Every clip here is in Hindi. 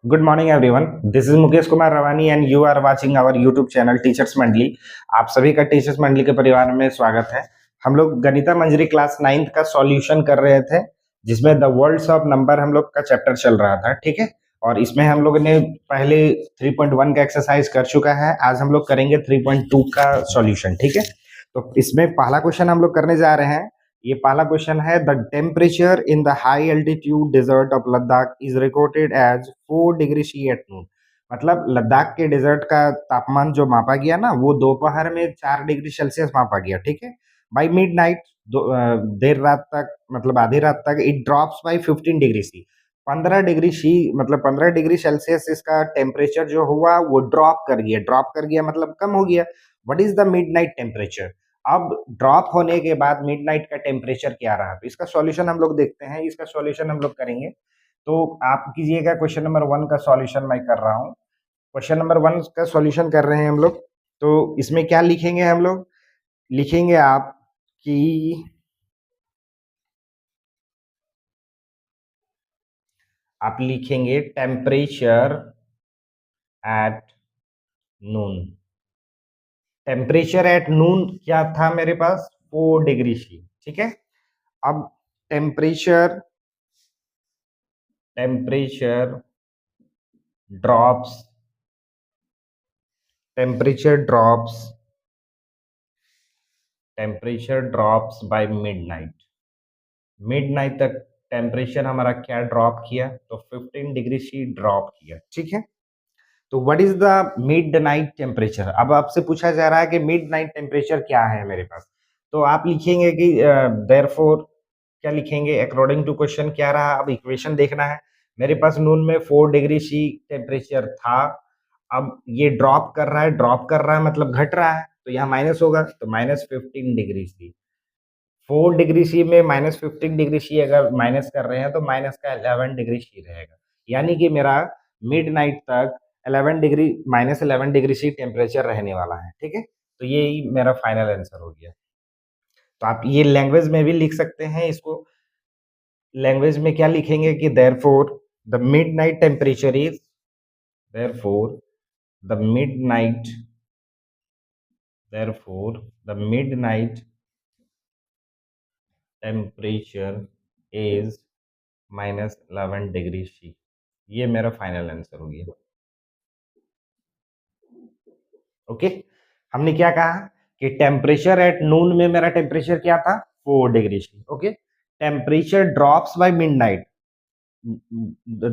Good morning everyone, this is Mukesh Kumar Rawani and you are watching our YouTube channel Teachers Mandali. आप सभी का टीचर्स मंडली के परिवार में स्वागत है। हम लोग गणिता मंजरी क्लास 9th का सॉल्यूशन कर रहे थे, जिसमें द वर्ल्ड्स ऑफ नंबर हम लोग का चैप्टर चल रहा था। ठीक है, और इसमें हम लोग ने पहले 3.1 का एक्सरसाइज कर चुका है। आज हम लोग करेंगे 3.2 का सॉल्यूशन। ठीक है, तो इसमें पहला क्वेश्चन हम लोग करने जा रहे हैं। ये पहला क्वेश्चन है, the temperature in the high altitude desert of Ladakh is recorded as 4 degree C at noon. मतलब लद्दाख के डेजर्ट का तापमान जो मापा गया ना, वो दोपहर में 4 डिग्री सेल्सियस मापा गया। ठीक है, बाई मिड नाइट, देर रात तक, मतलब आधी रात तक it drops by 15 degree C. 15 degree C मतलब 15 डिग्री सेल्सियस इसका टेम्परेचर जो हुआ वो ड्रॉप कर गया मतलब कम हो गया। What is the mid night temperature? अब ड्रॉप होने के बाद मिडनाइट का टेम्परेचर क्या रहा, तो इसका सॉल्यूशन हम लोग देखते हैं। इसका सॉल्यूशन हम लोग करेंगे, तो आप कीजिएगा। क्वेश्चन नंबर 1 का सॉल्यूशन मैं कर रहा हूँ। क्वेश्चन नंबर 1 का सॉल्यूशन कर रहे हैं हम लोग। तो इसमें क्या लिखेंगे हम लोग? लिखेंगे आप कि आप लिखेंगे temperature at noon. Temperature at noon क्या था मेरे पास? 4 डिग्री सी। ठीक है, अब temperature temperature drops temperature drops temperature drops by mid night तक टेम्परेचर हमारा क्या ड्रॉप किया? तो 15 डिग्री सी ड्रॉप किया। ठीक है, तो what is the mid night temperature? अब आपसे पूछा जा रहा है कि मिड नाइट टेम्परेचर क्या है मेरे पास। तो आप लिखेंगे कि देयरफॉर, क्या लिखेंगे अकॉर्डिंग टू क्वेश्चन क्या रहा। अब इक्वेशन देखना है। मेरे पास नून में 4 डिग्री सी टेम्परेचर था। अब ये ड्रॉप कर रहा है मतलब घट रहा है, तो यहाँ माइनस होगा, तो -15 डिग्री सी। 4 डिग्री सी में -15 डिग्री सी अगर माइनस कर रहे हैं तो माइनस का 11 डिग्री सी रहेगा। यानी कि मेरा मिड नाइट तक 11 डिग्री -11 डिग्री सी टेम्परेचर रहने वाला है। ठीक है, तो यही मेरा फाइनल आंसर हो गया। तो आप ये लैंग्वेज में भी लिख सकते हैं इसको। लैंग्वेज में क्या लिखेंगे कि therefore the midnight temperature is therefore the midnight therefore the midnight temperature is -11 degree C. ये मेरा फाइनल आंसर हो गया। ओके, हमने क्या कहा कि टेम्परेचर एट नून में मेरा टेम्परेचर क्या था? 4 degree C. Okay, temperature drops by midnight,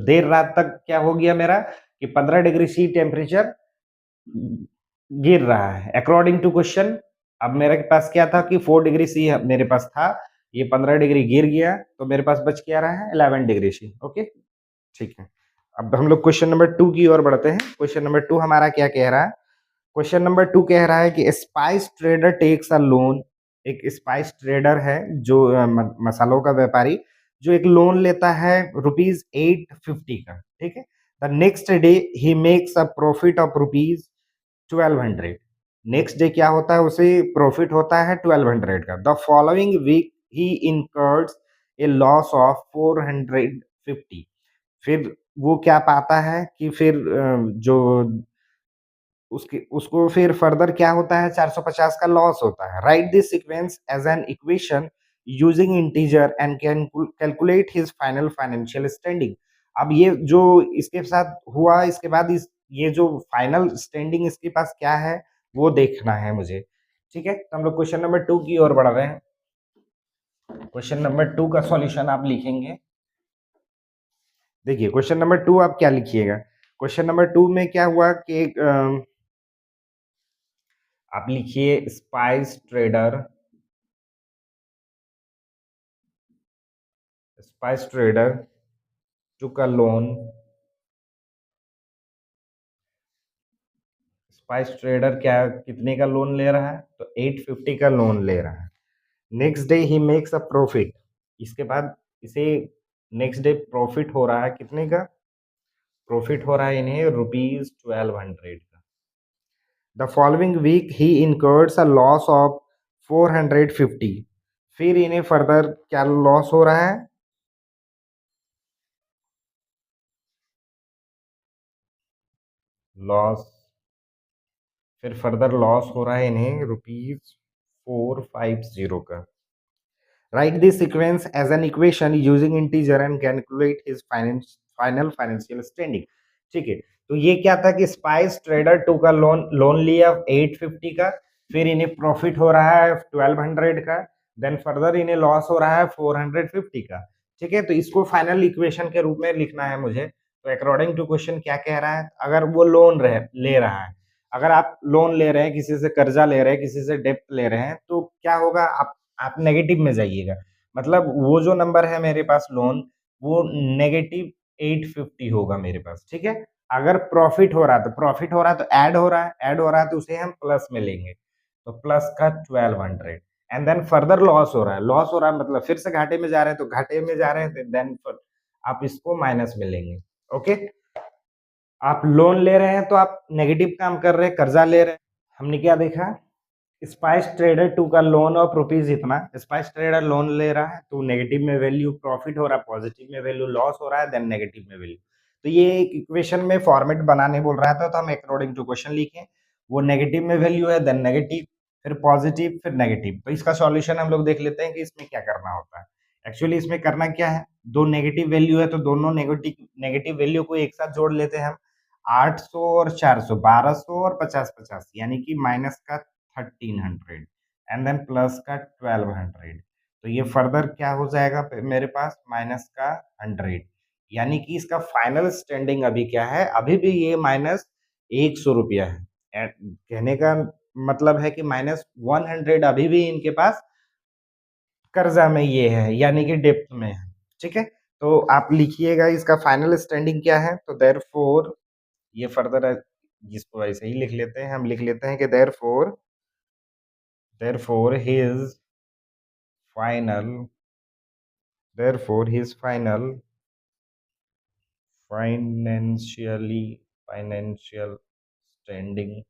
देर रात तक क्या हो गया मेरा कि 15 डिग्री सी टेम्परेचर गिर रहा है अकॉर्डिंग टू क्वेश्चन। अब मेरे पास क्या था कि 4 डिग्री सी मेरे पास था, ये 15 डिग्री गिर गया, तो मेरे पास बच क्या रहा है? 11 डिग्री सी। ओके, ठीक है। अब हम लोग क्वेश्चन नंबर 2 की ओर बढ़ते हैं। क्वेश्चन नंबर 2 हमारा क्या कह रहा है? क्वेश्चन नंबर 2 कह रहा है कि spice trader takes a loan. एक स्पाइस ट्रेडर है जो मसालों का व्यापारी, जो एक लोन लेता है ₹850 का। ठीक है, the next day he makes a profit of ₹1200। Next day क्या होता है? उसे प्रॉफिट होता है 1200 का। The following week he incurs a loss of 450। फिर वो क्या पाता है कि फिर जो उसकी उसको फिर फर्दर क्या होता है? 450 का लॉस होता है। Write this sequence as an equation using integer and can calculate his final financial standing. अब ये जो इसके साथ हुआ, इसके बाद इस ये जो फाइनल स्टैंडिंग इसके पास क्या है वो देखना है मुझे। ठीक है, तो हम लोग क्वेश्चन नंबर 2 की ओर बढ़ रहे हैं। क्वेश्चन नंबर 2 का सॉल्यूशन आप लिखेंगे। देखिए, क्वेश्चन नंबर 2 आप क्या लिखिएगा? क्वेश्चन नंबर 2 में क्या हुआ कि आप लिखिए spice trader took a loan spice trader क्या कितने का लोन ले रहा है? तो 850 का लोन ले रहा है। Next day he makes a profit. इसके बाद इसे नेक्स्ट डे प्रॉफिट हो रहा है कितने का? प्रॉफिट हो रहा है इन्हें ₹1200 का। The following week he incurs a loss of 450। फिर इन्हें फर्दर क्या लॉस हो रहा है? लॉस, फिर फर्दर लॉस हो रहा है इन्हें ₹450 का। Write this sequence as an equation using integer and calculate his final financial standing। ठीक है, तो ये क्या था कि स्पाइस ट्रेडर 2 का लोन लिया 850 का, फिर इन्हें प्रॉफिट हो रहा है 1200 का, देन फर्दर इन्हें लॉस हो रहा है 450 का। ठीक है, तो इसको फाइनल इक्वेशन के रूप में लिखना है मुझे। तो अकॉर्डिंग टू क्वेश्चन क्या कह रहा है, अगर वो लोन ले रहा है, अगर आप लोन ले रहे हैं, किसी से कर्जा ले रहे हैं, किसी से डेप्ट ले रहे हैं, तो क्या होगा, आप नेगेटिव में जाइएगा। मतलब वो जो नंबर है मेरे पास लोन, वो नेगेटिव 850 होगा मेरे पास। ठीक है, अगर प्रॉफिट हो रहा है तो प्रॉफिट हो रहा है तो ऐड हो रहा है तो उसे हम प्लस में लेंगे, तो प्लस का 1200। एंड देन फर्दर लॉस हो रहा है मतलब फिर से घाटे में जा रहे हैं, तो घाटे में जा रहे हैं, देन आप इसको माइनस में लेंगे। ओके, आप लोन ले रहे हैं तो आप नेगेटिव काम कर रहे हैं, कर्जा ले रहे हैं। हमने क्या देखा, स्पाइस ट्रेडर 2 का लोन ऑफ रुपीज इतना, स्पाइस ट्रेडर लोन ले रहा है तो नेगेटिव में वैल्यू प्रॉफिट हो रहा है, पॉजिटिव में वैल्यू लॉस हो रहा है, देन नेगेटिव में वैल्यू। तो ये एक इक्वेशन में फॉर्मेट बनाने बोल रहा था, तो हम अकॉर्डिंग टू क्वेश्चन लिखें। वो नेगेटिव में वैल्यू है, देन नेगेटिव, फिर पॉजिटिव, फिर नेगेटिव। तो इसका सॉल्यूशन हम लोग देख लेते हैं कि इसमें क्या करना होता है। एक्चुअली इसमें करना क्या है, दो नेगेटिव वैल्यू है तो दोनों नेगेटिव नेगेटिव वैल्यू को एक साथ जोड़ लेते हैं हम। 800 और 400, 1200 और 50-50, यानी कि माइनस का 1300 एंड देन प्लस का 1200। तो ये फर्दर क्या हो जाएगा मेरे पास, माइनस का 100, यानी कि इसका फाइनल स्टैंडिंग अभी क्या है, अभी भी ये माइनस 100 रुपया है। कहने का मतलब है कि माइनस 100 अभी भी इनके पास कर्जा में ये है, यानी कि डेप्थ में है। ठीक है, तो आप लिखिएगा इसका फाइनल स्टैंडिंग क्या है। तो देयरफॉर, ये फर्दर जिसको ऐसे ही लिख लेते हैं, हम लिख लेते हैं कि therefore his final therefore his final financial standing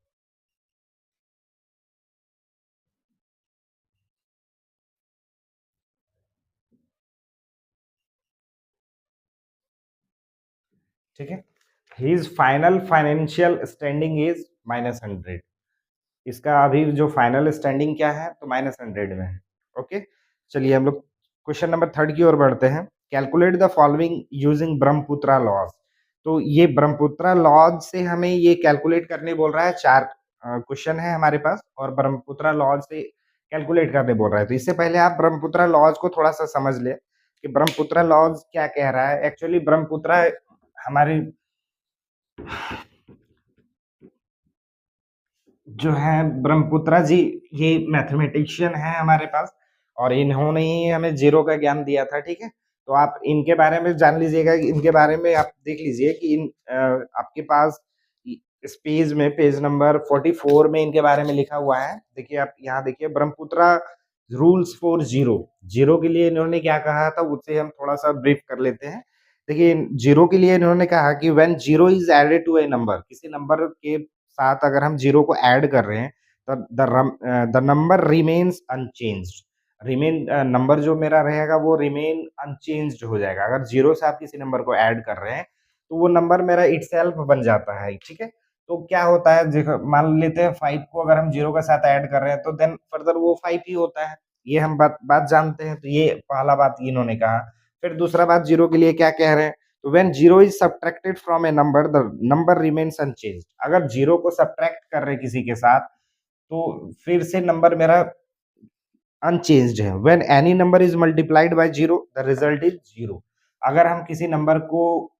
ठीक है, his final financial standing is -100। इसका अभी जो फाइनल स्टैंडिंग क्या है, तो -100 में है। ओके, चलिए हम लोग क्वेश्चन नंबर 3 की ओर बढ़ते हैं। Calculate the following using Brahmaputra laws. तो ये ब्रह्मपुत्रा लॉज से हमें ये कैलकुलेट करने बोल रहा है। 4 क्वेश्चन है हमारे पास और ब्रह्मपुत्रा लॉज से कैलकुलेट करने बोल रहा है। तो इससे पहले आप ब्रह्मपुत्रा लॉज को थोड़ा-सा समझ लें कि ब्रह्मपुत्रा लॉज क्या कह रहा है। एक्चुअली ब्रह्मपुत्रा हमारे जो है ब्रह्मपुत्रा जी, ये मैथमेटिशियन है हमारे पास और इन्होंने ही हमें जीरो का ज्ञान दिया था। ठीक है, तो आप इनके बारे में जान लीजिएगा, इनके बारे में आप देख लीजिए कि आपके पास इस पेज में पेज नंबर 44 में इनके बारे में लिखा हुआ है। देखिए, आप यहाँ देखिए, Brahmaputra rules for zero. Zero के लिए इन्होंने क्या कहा था, उससे हम थोड़ा सा ब्रीफ कर लेते हैं। देखिए, जीरो के लिए इन्होंने कहा कि when zero is added to a number, किसी नंबर के साथ अगर हम जीरो को ऐड कर रहे हैं तो the number remains unchanged. Number जो मेरा रहेगा वो रिमेन अनचेंज्ड हो जाएगा। अगर जीरो से आप किसी नंबर को ऐड कर रहे हैं तो वो नंबर मेरा इटसेल्फ बन जाता है। ठीक है, तो क्या होता है, देखो मान लेते हैं 5 को अगर हम जीरो के साथ ऐड कर रहे हैं तो देन फर्दर वो 5 ही होता है। ये हम बात बात जानते हैं। तो ये पहला बात इन्होंने कहा। फिर दूसरा बात जीरो के लिए क्या कह रहे हैं, तो when zero is subtracted from A number the number remains unchanged. अगर जीरो को सब्ट्रैक्ट कर रहे हैं किसी के साथ तो फिर से नंबर मेरा अनचेंज्ड है। When any number is multiplied by zero the result is zero. अगर हम किसी नंबर को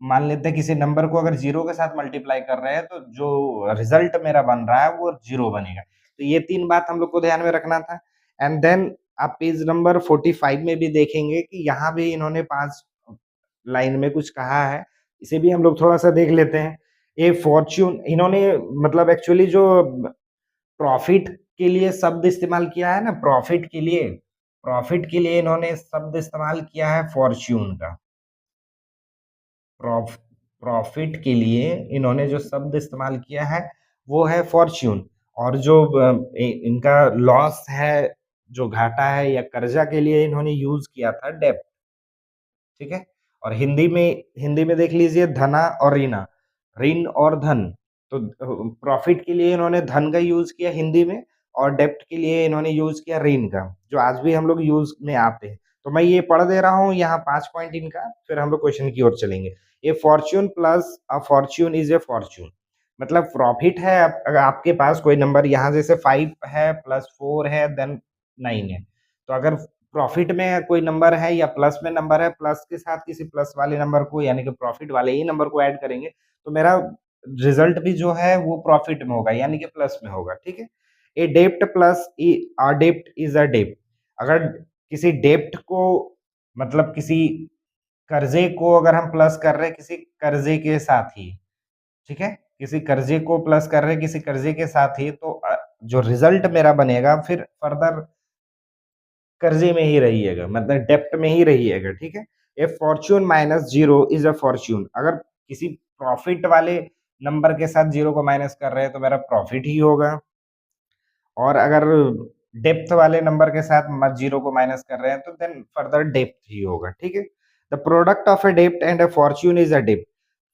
मान लेते हैं, किसी नंबर को अगर जीरो के साथ मल्टीप्लाई कर रहे हैं तो जो रिजल्ट मेरा बन रहा है वो जीरो बनेगा। तो ये 3 बात हम लोग को ध्यान में रखना था। एंड देन आप पेज नंबर 45 में भी देखेंगे कि यहाँ भी इन्होंने 5 लाइन में कुछ कहा है। इसे भी हम लोग थोड़ा-सा देख लेते हैं। ए फॉर्च्यून, इन्होंने मतलब एक्चुअली जो प्रॉफिट के लिए शब्द इस्तेमाल किया है ना, प्रॉफिट के लिए इन्होंने शब्द इस्तेमाल किया है फॉर्च्यून का। प्रॉफ प्रॉफिट के लिए इन्होंने जो शब्द इस्तेमाल किया है वो है फॉर्च्यून। और जो इनका लॉस है, जो घाटा है या कर्जा के लिए इन्होंने यूज किया था डेब्ट। ठीक है, और हिंदी में देख लीजिए धना और रीना। ऋण और धन, तो प्रॉफिट के लिए इन्होंने धन का यूज किया हिंदी में, और डेब्ट के लिए इन्होंने यूज किया ऋण का, जो आज भी हम लोग यूज में आते हैं। तो मैं ये पढ़ दे रहा हूँ यहाँ 5 पॉइंट इनका, फिर हम लोग क्वेश्चन की ओर चलेंगे। A fortune plus a fortune is a fortune. मतलब प्रॉफिट है, अगर आपके पास कोई नंबर यहाँ जैसे 5 है प्लस 4 है देन 9 है, तो अगर प्रॉफिट में कोई नंबर है या प्लस में नंबर है, प्लस के साथ किसी प्लस वाले नंबर को यानी कि प्रॉफिट वाले ही नंबर को ऐड करेंगे, तो मेरा रिजल्ट भी जो है वो प्रॉफिट में होगा यानी कि प्लस में होगा, ठीक है। ए डेप्ट plus a dept is a डेप्ट। अगर किसी डेप्ट को, मतलब किसी कर्जे को अगर हम प्लस कर रहे हैं किसी कर्जे के साथ ही, ठीक है, किसी कर्जे को प्लस कर रहे हैं किसी कर्जे के साथ ही, तो जो रिजल्ट मेरा बनेगा फिर फर्दर कर्जे में ही रहिएगा, मतलब डेप्ट में ही रहिएगा, ठीक है। A fortune minus zero is a fortune. अगर किसी प्रॉफिट वाले नंबर के साथ जीरो को माइनस कर रहे हैं तो मेरा प्रॉफिट ही होगा, और अगर डेप्थ वाले नंबर के साथ जीरो को माइनस कर रहे हैं तो देन फर्दर डेप्थ ही होगा, ठीक है। The product of A dept and A Fortune is a डेप्ट।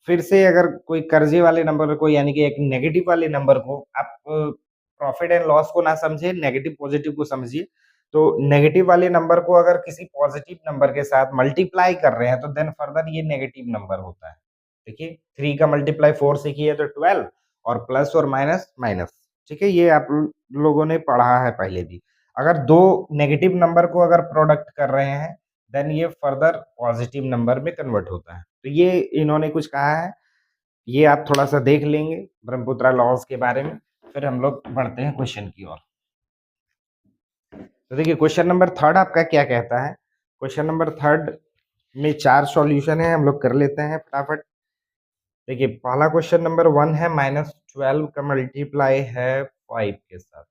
फिर से अगर कोई कर्जे वाले नंबर को यानी कि एक नेगेटिव वाले नंबर को आप प्रॉफिट एंड लॉस को ना समझिए, नेगेटिव पॉजिटिव को समझिए। तो नेगेटिव वाले नंबर को अगर किसी पॉजिटिव नंबर के साथ मल्टीप्लाई कर रहे हैं तो देन फर्दर ये नेगेटिव नंबर होता है। देखिए 3 का मल्टीप्लाई 4 से किया तो 12, और प्लस और माइनस माइनस, ठीक है, ये आप लोगों ने पढ़ा है पहले भी। अगर दो नेगेटिव नंबर को अगर प्रोडक्ट कर रहे हैं देन ये फर्दर पॉजिटिव नंबर में कन्वर्ट होता है। तो ये इन्होंने कुछ कहा है, ये आप थोड़ा-सा देख लेंगे ब्रह्मपुत्रा लॉज़ के बारे में, फिर हम लोग बढ़ते हैं क्वेश्चन की ओर। तो देखिए क्वेश्चन नंबर 3 आपका क्या कहता है? क्वेश्चन नंबर 3 में 4 सॉल्यूशन है, हम लोग कर लेते हैं फटाफट। देखिए पहला क्वेश्चन नंबर 1 है, -12 का मल्टीप्लाई है 5 के साथ।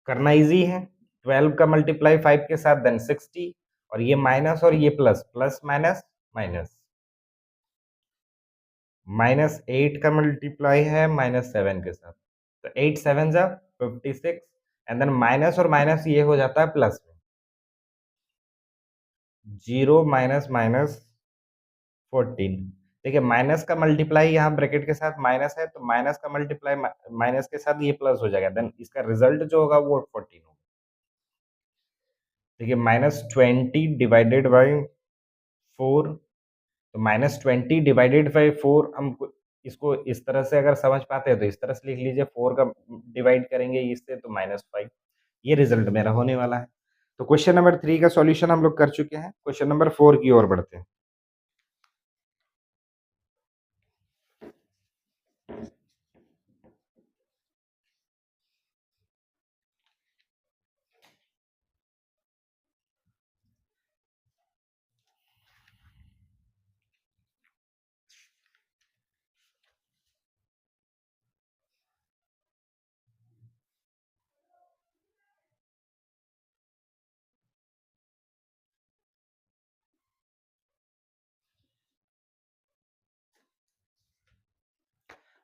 करना ईज़ी है, 12 का मल्टीप्लाई 5 के साथ देन 60, और ये माइनस और ये प्लस, प्लस माइनस माइनस। -8 का मल्टीप्लाई है -7 के साथ, तो 8 7 जा 56, एंड देन माइनस और माइनस ये हो जाता है प्लस में, 0 माइनस माइनस 14। देखिए माइनस का मल्टीप्लाई यहाँ ब्रैकेट के साथ माइनस है, तो माइनस का मल्टीप्लाई माइनस के साथ ये प्लस हो जाएगा, देन इसका रिजल्ट जो होगा वो 14 होगा। देखिए -20 डिवाइडेड बाई 4, तो -20 डिवाइडेड बाई 4 हम इसको इस तरह से अगर समझ पाते हैं तो इस तरह से लिख लीजिए, 4 का डिवाइड करेंगे इससे तो -5, ये रिजल्ट मेरा होने वाला है। तो क्वेश्चन नंबर 3 का सॉल्यूशन हम लोग कर चुके हैं, क्वेश्चन नंबर 4 की ओर बढ़ते हैं।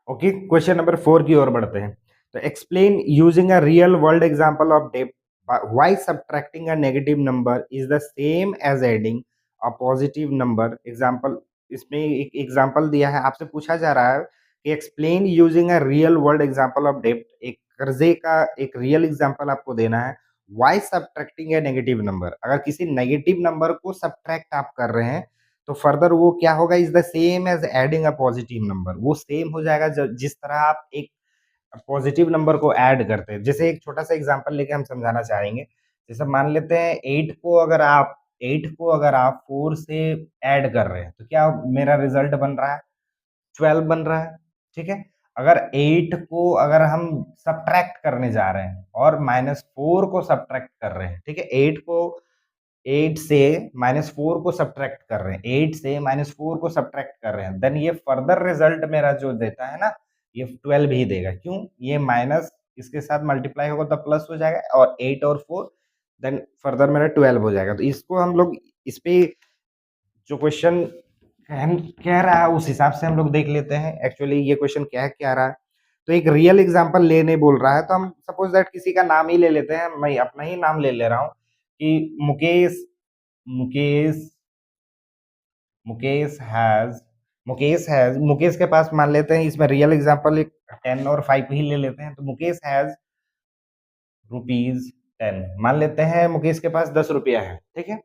ओके, क्वेश्चन नंबर 4 की ओर बढ़ते हैं। तो explain using a real world example of डेप्ट why subtracting a negative number is the same as adding a positive number. Example, इसमें एक एग्जांपल दिया है, आपसे पूछा जा रहा है कि explain using a real world example of डेप्ट, एक कर्जे का एक रियल एग्जांपल आपको देना है। Why subtracting a negative number, अगर किसी नेगेटिव नंबर को सब्ट्रैक्ट आप कर रहे हैं तो फर्दर वो क्या होगा, is the same as adding a positive number. वो सेम हो जाएगा जिस तरह आप एक पॉजिटिव नंबर को ऐड करते हैं। जैसे एक छोटा सा एग्जांपल लेके हम समझाना चाहेंगे। जैसे मान लेते हैं 8 को अगर आप 4 से ऐड कर रहे हैं तो क्या मेरा रिजल्ट बन रहा है, 12 बन रहा है, ठीक है। अगर 8 को अगर हम सब्ट्रैक्ट करने जा रहे हैं और -4 को सब्ट्रैक्ट कर रहे हैं, ठीक है, 8 से -4 को सब्ट्रैक्ट कर रहे हैं, 8 से -4 को सब्ट्रैक्ट कर रहे हैं, देन ये फर्दर रिजल्ट मेरा जो देता है ना, ये 12 ही देगा। क्यों? ये माइनस इसके साथ मल्टीप्लाई होगा तो प्लस हो जाएगा, और 8 और 4 देन फर्दर मेरा 12 हो जाएगा। तो इसको हम लोग इस पे जो क्वेश्चन कह रहा है उस हिसाब से हम लोग देख लेते हैं एक्चुअली ये क्वेश्चन क्या कह रहा है। तो एक रियल एग्जांपल लेने बोल रहा है, तो हम सपोज दैट किसी का नाम ही ले लेते हैं, मैं अपना ही नाम ले ले रहा हूँ कि मुकेश मुकेश मुकेश हैज मुकेश के पास मान लेते हैं, इसमें रियल एग्जांपल एक 10 और 5 ही ले लेते हैं। तो मुकेश हैज रुपीज 10, मान लेते हैं मुकेश के पास 10 रुपया है, ठीक है।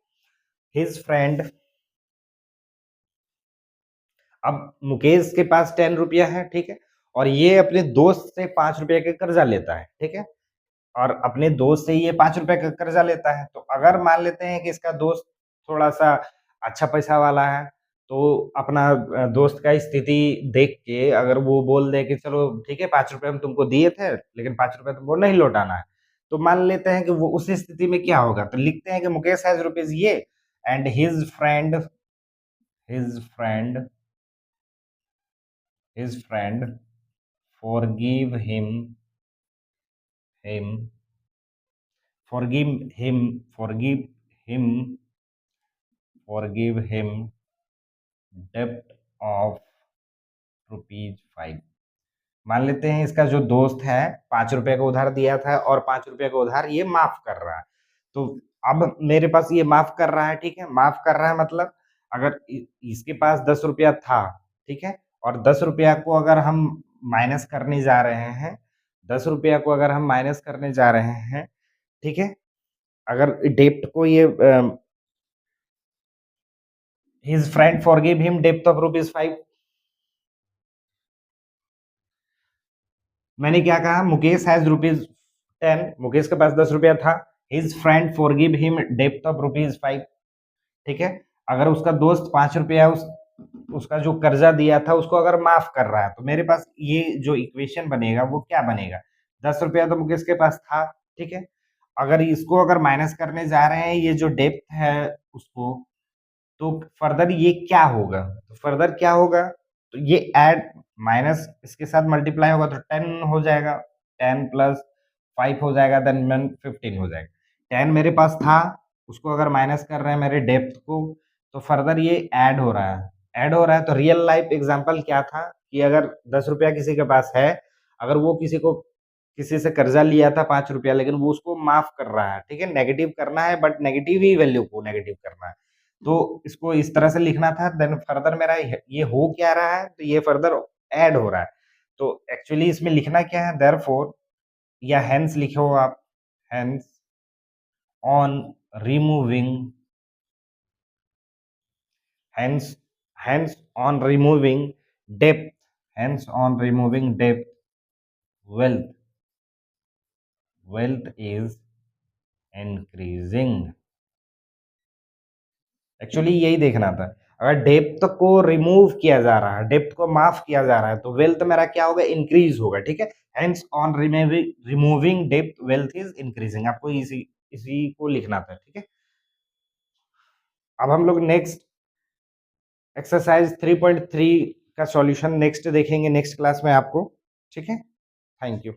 हिज फ्रेंड, अब मुकेश के पास 10 रुपया है, ठीक है, और ये अपने दोस्त से 5 रुपए का कर्जा लेता है, ठीक है, और अपने दोस्त से ये 5 रुपए का कर्जा लेता है। तो अगर मान लेते हैं कि इसका दोस्त थोड़ा-सा अच्छा पैसा वाला है, तो अपना दोस्त का स्थिति देख के अगर वो बोल दे कि चलो ठीक है, 5 रुपए हम तुमको दिए थे, लेकिन 5 रुपए तुमको नहीं लौटाना है। तो मान लेते हैं कि वो उस स्थिति में क्या होगा? तो लिखते हैं कि मुकेश हैज़ रुपीज़ ये and his friend forgive him forgive him forgive him debt of ₹5। मान लेते हैं इसका जो दोस्त है 5 रुपए का उधार दिया था और 5 रुपए का उधार ये माफ कर रहा है। तो अब मेरे पास ये माफ कर रहा है, ठीक है, माफ कर रहा है मतलब अगर इसके पास 10 रुपया था, ठीक है, और 10 रुपया को अगर हम माइनस करने जा रहे हैं, 10 रुपया को अगर हम माइनस करने जा रहे हैं, ठीक है, अगर डेप्ट को ये हिज फ्रेंड फॉरगिव हिम डेप्ट ऑफ ₹5। मैंने क्या कहा? मुकेश हैज ₹10, मुकेश के पास 10 रुपया था। हिज फ्रेंड फॉरगिव हिम डेप्ट ऑफ ₹5, ठीक है। अगर उसका दोस्त 5 रुपया उसका जो कर्जा दिया था उसको अगर माफ कर रहा है, तो मेरे पास ये जो इक्वेशन बनेगा वो क्या बनेगा? 10 रुपया तो मुकेश के पास था, ठीक है। अगर इसको अगर माइनस करने जा रहे हैं ये जो डेप्थ है उसको, तो फर्दर ये क्या होगा? तो फर्दर क्या होगा? तो ये ऐड माइनस इसके साथ मल्टीप्लाई होगा तो 10 हो जाएगा, 10 प्लस 5 हो जाएगा, देन 15 हो जाएगा। 10 मेरे पास था, उसको अगर माइनस कर रहे हैं मेरे डेप्थ को, तो फर्दर ये ऐड हो रहा है, ऐड हो रहा है। तो रियल लाइफ एग्जांपल क्या था कि अगर 10 रुपया किसी के पास है, अगर वो किसी से कर्जा लिया था 5 रुपया, लेकिन वो उसको माफ कर रहा है, ठीक है, नेगेटिव करना है बट नेगेटिव ही वैल्यू को नेगेटिव करना है। तो इसको इस तरह से लिखना था, देन फर्दर मेरा ये हो क्या रहा है? तो ये फर्दर ऐड हो रहा है। तो एक्चुअली इसमें लिखना क्या है? देयरफॉर या हेंस लिखो आप, hence on removing hence hence on removing depth hence on removing depth wealth wealth is increasing. Actually यही देखना था। अगर डेप्थ को रिमूव किया जा रहा है, डेप्थ को माफ किया जा रहा है, तो वेल्थ मेरा क्या होगा? इंक्रीज होगा, ठीक है। Hence on removing depth wealth is increasing, आपको इसी इसी को लिखना था, ठीक है। अब हम लोग नेक्स्ट एक्सरसाइज 3.3 का सॉल्यूशन नेक्स्ट देखेंगे नेक्स्ट क्लास में आपको, ठीक है। Thank you.